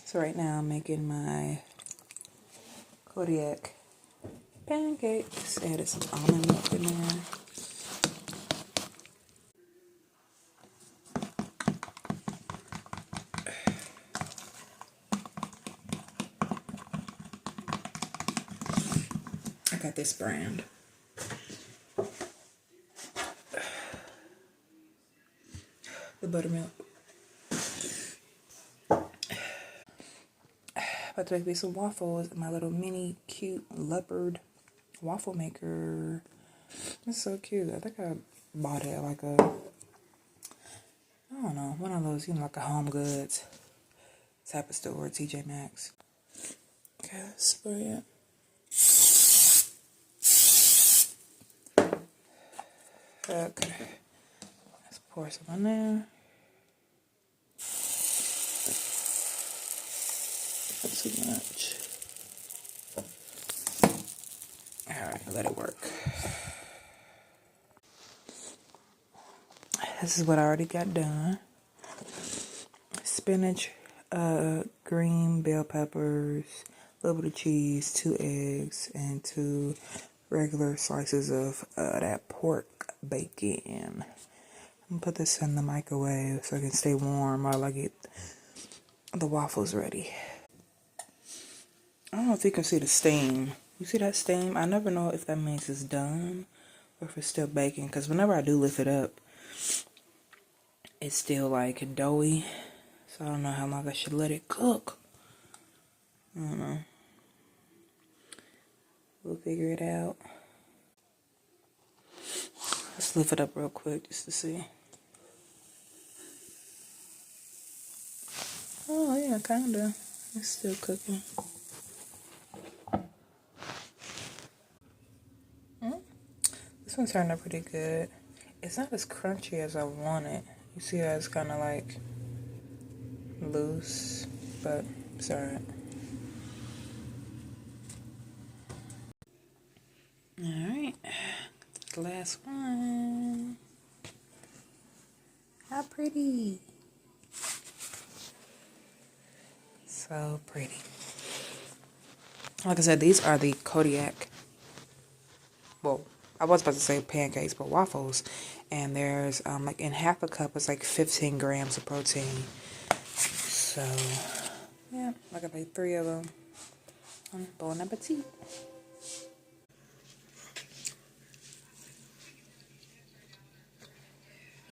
So right now I'm making my Kodiak pancakes. Added some almond milk in there. I got this brand. The buttermilk. About to make me some waffles. My little mini cute leopard waffle maker. It's so cute. I think I bought it at like a, I don't know, one of those, like a Home Goods type of store, TJ Maxx. Okay, let's spray it. Okay, let's pour some in there. Not too much. Alright, let it work. This is what I already got done. Spinach, green bell peppers, a little bit of cheese, 2 eggs, and 2 regular slices of that pork bacon. I'm gonna put this in the microwave so it can stay warm while I get the waffles ready. I don't know if you can see the steam. You see that steam? I never know if that means it's done or if it's still baking, because whenever I do lift it up, it's still like doughy. So I don't know how long I should let it cook. I don't know. We'll figure it out. Let's lift it up real quick just to see. Oh yeah, kinda. It's still cooking. This one turned out pretty good. It's not as crunchy as I wanted. You see how it's kind of like loose, but it's alright. Alright, the last one. How pretty. So pretty. Like I said, these are the Kodiak, well, I was about to say pancakes, but waffles. And there's, like in half a cup, it's like 15 grams of protein. So, yeah, like I made 3 of them. Bon appetit.